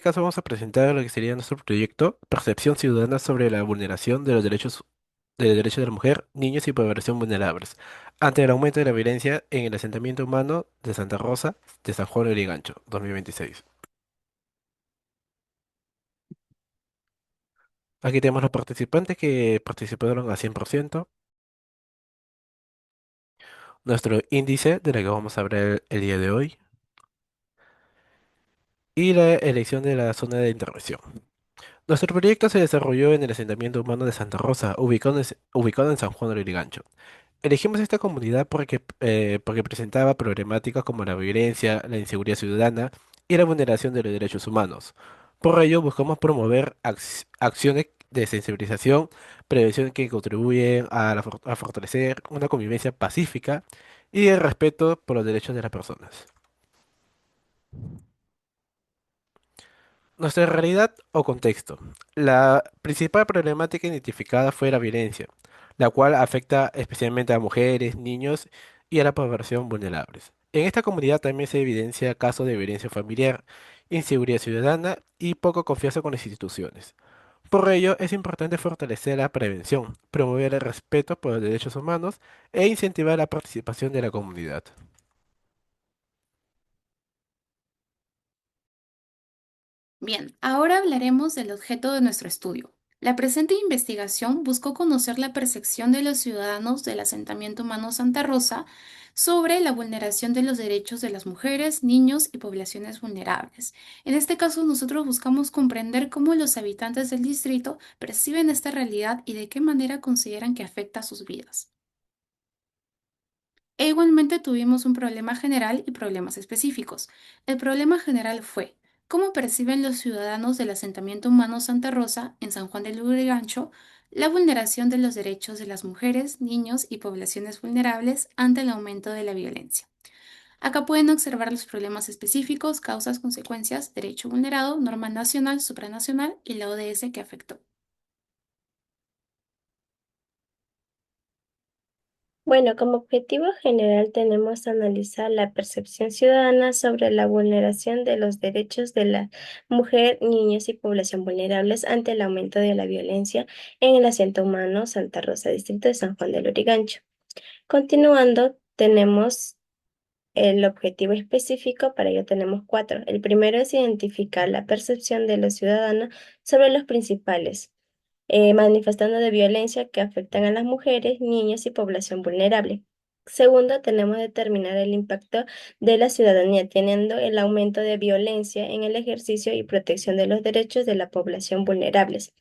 Caso vamos a presentar lo que sería nuestro proyecto Percepción Ciudadana sobre la vulneración de los derechos de la mujer, niños y población vulnerables, ante el aumento de la violencia en el asentamiento humano de Santa Rosa de San Juan de Lurigancho, 2026. Aquí tenemos los participantes que participaron al 100%, nuestro índice de la que vamos a hablar el día de hoy y la elección de la zona de intervención. Nuestro proyecto se desarrolló en el asentamiento humano de Santa Rosa, ubicado en San Juan de Lurigancho. Elegimos esta comunidad porque presentaba problemáticas como la violencia, la inseguridad ciudadana y la vulneración de los derechos humanos. Por ello, buscamos promover acciones de sensibilización, prevención que contribuyen a fortalecer una convivencia pacífica y el respeto por los derechos de las personas. Nuestra realidad o contexto. La principal problemática identificada fue la violencia, la cual afecta especialmente a mujeres, niños y a la población vulnerables. En esta comunidad también se evidencia casos de violencia familiar, inseguridad ciudadana y poca confianza con las instituciones. Por ello, es importante fortalecer la prevención, promover el respeto por los derechos humanos e incentivar la participación de la comunidad. Bien, ahora hablaremos del objeto de nuestro estudio. La presente investigación buscó conocer la percepción de los ciudadanos del asentamiento humano Santa Rosa sobre la vulneración de los derechos de las mujeres, niños y poblaciones vulnerables. En este caso, nosotros buscamos comprender cómo los habitantes del distrito perciben esta realidad y de qué manera consideran que afecta a sus vidas. E igualmente tuvimos un problema general y problemas específicos. El problema general fue cómo perciben los ciudadanos del asentamiento humano Santa Rosa en San Juan del Lurigancho la vulneración de los derechos de las mujeres, niños y poblaciones vulnerables ante el aumento de la violencia. Acá pueden observar los problemas específicos, causas, consecuencias, derecho vulnerado, norma nacional, supranacional y la ODS que afectó. Bueno, como objetivo general tenemos analizar la percepción ciudadana sobre la vulneración de los derechos de la mujer, niños y población vulnerables ante el aumento de la violencia en el asiento humano Santa Rosa, distrito de San Juan del Lurigancho. Continuando, tenemos el objetivo específico, para ello tenemos cuatro. El primero es identificar la percepción de los ciudadanos sobre los principales manifestando de violencia que afectan a las mujeres, niños y población vulnerable. Segundo, tenemos que determinar el impacto de la ciudadanía, teniendo el aumento de violencia en el ejercicio y protección de los derechos de la población vulnerables.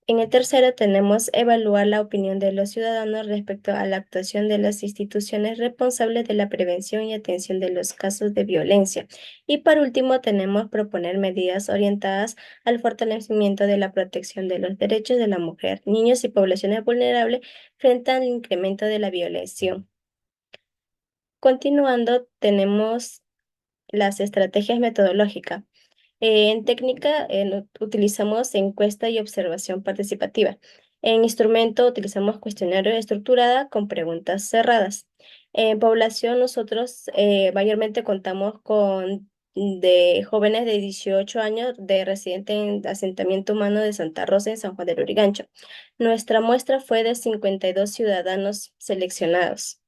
En el tercero, tenemos evaluar la opinión de los ciudadanos respecto a la actuación de las instituciones responsables de la prevención y atención de los casos de violencia. Y por último, tenemos proponer medidas orientadas al fortalecimiento de la protección de los derechos de la mujer, niños y poblaciones vulnerables frente al incremento de la violencia. Continuando, tenemos las estrategias metodológicas. En técnica utilizamos encuesta y observación participativa. En instrumento utilizamos cuestionario estructurada con preguntas cerradas. En población nosotros mayormente contamos con de jóvenes de 18 años de residente en asentamiento humano de Santa Rosa en San Juan del Lurigancho. Nuestra muestra fue de 52 ciudadanos seleccionados.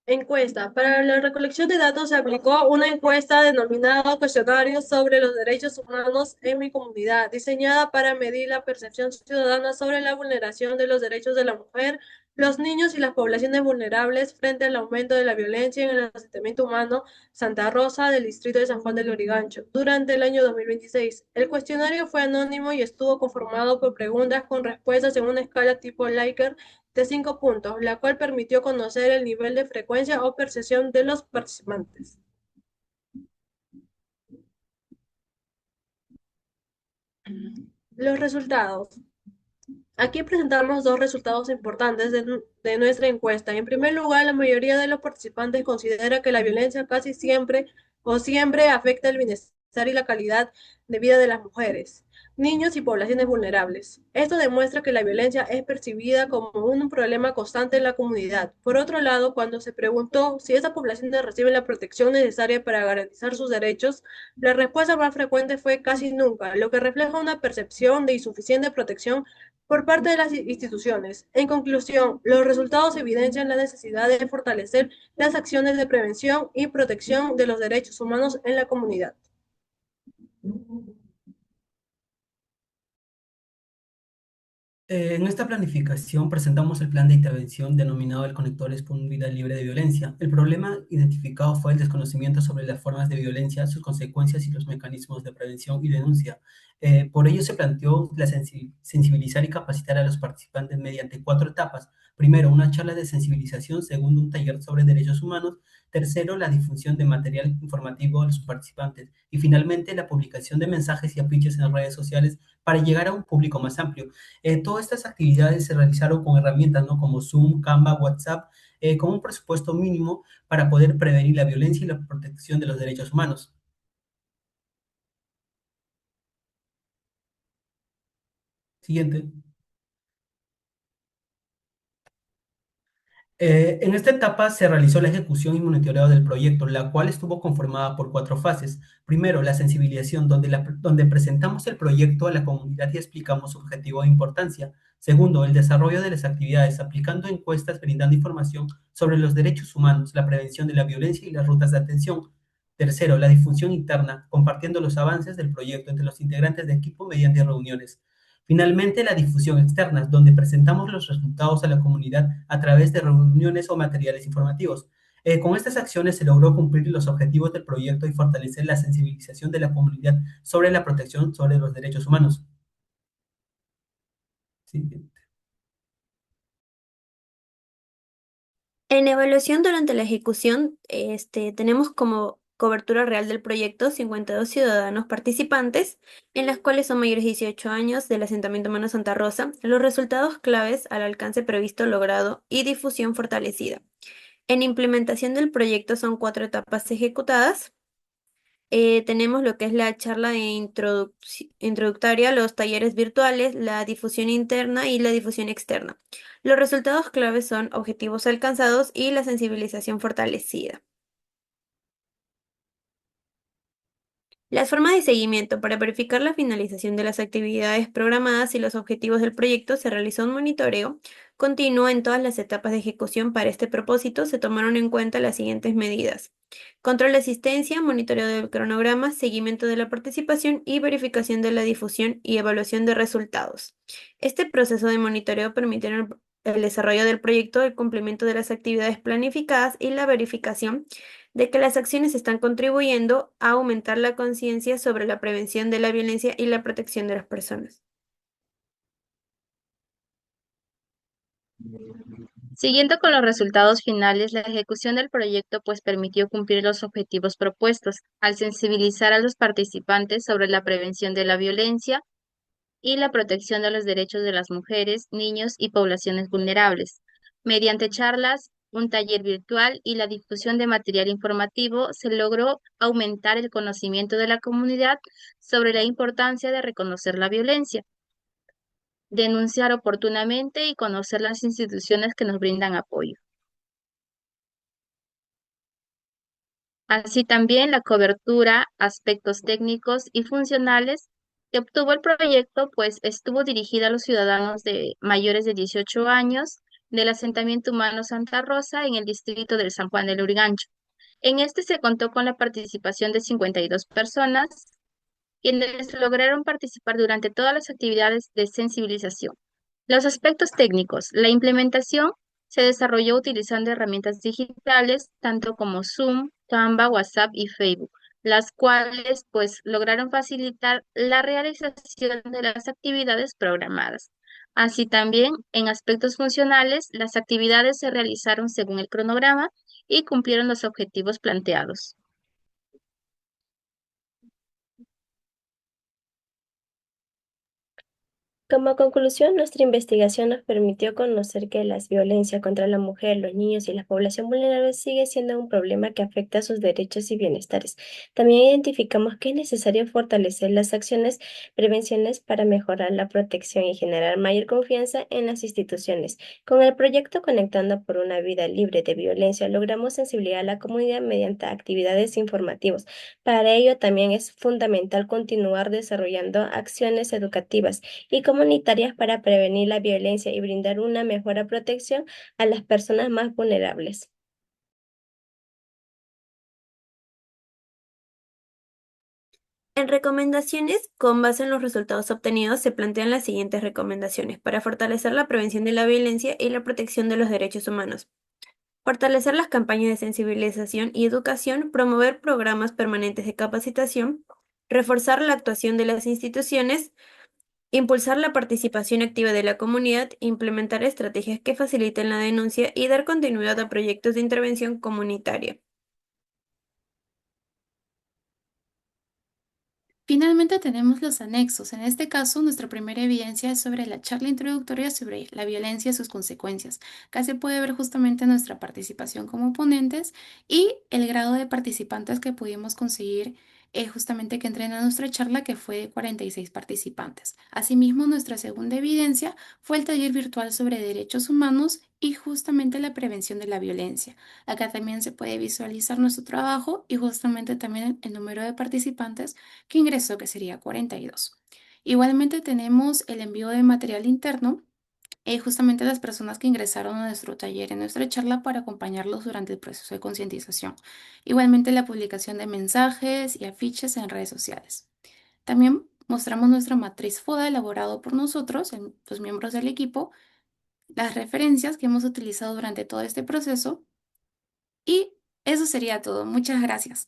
Encuesta. Para la recolección de datos se aplicó una encuesta denominada Cuestionario sobre los Derechos Humanos en mi comunidad, diseñada para medir la percepción ciudadana sobre la vulneración de los derechos de la mujer, los niños y las poblaciones vulnerables frente al aumento de la violencia en el asentamiento humano Santa Rosa del distrito de San Juan del Lurigancho durante el año 2026. El cuestionario fue anónimo y estuvo conformado por preguntas con respuestas en una escala tipo Likert de 5 puntos, la cual permitió conocer el nivel de frecuencia o percepción de los participantes. Los resultados. Aquí presentamos dos resultados importantes de nuestra encuesta. En primer lugar, la mayoría de los participantes considera que la violencia casi siempre afecta el bienestar y la calidad de vida de las mujeres. niños y poblaciones vulnerables. Esto demuestra que la violencia es percibida como un problema constante en la comunidad. Por otro lado, cuando se preguntó si estas poblaciones reciben la protección necesaria para garantizar sus derechos, la respuesta más frecuente fue casi nunca, lo que refleja una percepción de insuficiente protección por parte de las instituciones. En conclusión, los resultados evidencian la necesidad de fortalecer las acciones de prevención y protección de los derechos humanos en la comunidad. En esta planificación presentamos el plan de intervención denominado el Conectores por una vida libre de violencia. El problema identificado fue el desconocimiento sobre las formas de violencia, sus consecuencias y los mecanismos de prevención y denuncia. Por ello se planteó sensibilizar y capacitar a los participantes mediante 4 etapas. Primero, una charla de sensibilización. Segundo, un taller sobre derechos humanos. Tercero, la difusión de material informativo a los participantes. Y finalmente, la publicación de mensajes y afiches en redes sociales para llegar a un público más amplio. Todas estas actividades se realizaron con herramientas, ¿no? Como Zoom, Canva, WhatsApp, con un presupuesto mínimo para poder prevenir la violencia y la protección de los derechos humanos. Siguiente. En esta etapa se realizó la ejecución y monitoreo del proyecto, la cual estuvo conformada por 4 fases. Primero, la sensibilización, donde presentamos el proyecto a la comunidad y explicamos su objetivo e importancia. Segundo, el desarrollo de las actividades, aplicando encuestas, brindando información sobre los derechos humanos, la prevención de la violencia y las rutas de atención. Tercero, la difusión interna, compartiendo los avances del proyecto entre los integrantes de equipo mediante reuniones. Finalmente, la difusión externa, donde presentamos los resultados a la comunidad a través de reuniones o materiales informativos. Con estas acciones se logró cumplir los objetivos del proyecto y fortalecer la sensibilización de la comunidad sobre la protección sobre los derechos humanos. Sí. En evaluación durante la ejecución, tenemos como cobertura real del proyecto 52 ciudadanos participantes, en las cuales son mayores de 18 años del asentamiento humano Santa Rosa, los resultados claves al alcance previsto logrado y difusión fortalecida. En implementación del proyecto son 4 etapas ejecutadas. Tenemos lo que es la charla de introductoria, los talleres virtuales, la difusión interna y la difusión externa. Los resultados claves son objetivos alcanzados y la sensibilización fortalecida. Las formas de seguimiento. Para verificar la finalización de las actividades programadas y los objetivos del proyecto, se realizó un monitoreo continuo en todas las etapas de ejecución. Para este propósito, se tomaron en cuenta las siguientes medidas: control de asistencia, monitoreo del cronograma, seguimiento de la participación y verificación de la difusión y evaluación de resultados. Este proceso de monitoreo permitió el desarrollo del proyecto, el cumplimiento de las actividades planificadas y la verificación de que las acciones están contribuyendo a aumentar la conciencia sobre la prevención de la violencia y la protección de las personas. Siguiendo con los resultados finales, la ejecución del proyecto pues permitió cumplir los objetivos propuestos al sensibilizar a los participantes sobre la prevención de la violencia y la protección de los derechos de las mujeres, niños y poblaciones vulnerables. Mediante charlas, un taller virtual y la difusión de material informativo, se logró aumentar el conocimiento de la comunidad sobre la importancia de reconocer la violencia, denunciar oportunamente y conocer las instituciones que nos brindan apoyo. Así también la cobertura, aspectos técnicos y funcionales que obtuvo el proyecto, pues estuvo dirigida a los ciudadanos de mayores de 18 años del asentamiento humano Santa Rosa en el distrito del San Juan del Lurigancho. En este se contó con la participación de 52 personas, quienes lograron participar durante todas las actividades de sensibilización. Los aspectos técnicos. La implementación se desarrolló utilizando herramientas digitales, tanto como Zoom, Canva, WhatsApp y Facebook, las cuales pues lograron facilitar la realización de las actividades programadas. Así también, en aspectos funcionales, las actividades se realizaron según el cronograma y cumplieron los objetivos planteados. Como conclusión, nuestra investigación nos permitió conocer que la violencia contra la mujer, los niños y la población vulnerable sigue siendo un problema que afecta a sus derechos y bienestares. También identificamos que es necesario fortalecer las acciones prevenciones para mejorar la protección y generar mayor confianza en las instituciones. Con el proyecto Conectando por una vida libre de violencia, logramos sensibilizar a la comunidad mediante actividades informativas. Para ello, también es fundamental continuar desarrollando acciones educativas y comunitarias para prevenir la violencia y brindar una mejor protección a las personas más vulnerables. En recomendaciones, con base en los resultados obtenidos, se plantean las siguientes recomendaciones para fortalecer la prevención de la violencia y la protección de los derechos humanos. Fortalecer las campañas de sensibilización y educación, promover programas permanentes de capacitación, reforzar la actuación de las instituciones, impulsar la participación activa de la comunidad, implementar estrategias que faciliten la denuncia y dar continuidad a proyectos de intervención comunitaria. Finalmente tenemos los anexos. En este caso, nuestra primera evidencia es sobre la charla introductoria sobre la violencia y sus consecuencias. Acá se puede ver justamente nuestra participación como ponentes y el grado de participantes que pudimos conseguir justamente que entren a nuestra charla, que fue de 46 participantes. Asimismo, nuestra segunda evidencia fue el taller virtual sobre derechos humanos y justamente la prevención de la violencia. Acá también se puede visualizar nuestro trabajo y justamente también el número de participantes que ingresó, que sería 42. Igualmente tenemos el envío de material interno, justamente las personas que ingresaron a nuestro taller, en nuestra charla, para acompañarlos durante el proceso de concientización. Igualmente la publicación de mensajes y afiches en redes sociales. También mostramos nuestra matriz FODA elaborado por nosotros, los miembros del equipo, las referencias que hemos utilizado durante todo este proceso y eso sería todo. Muchas gracias.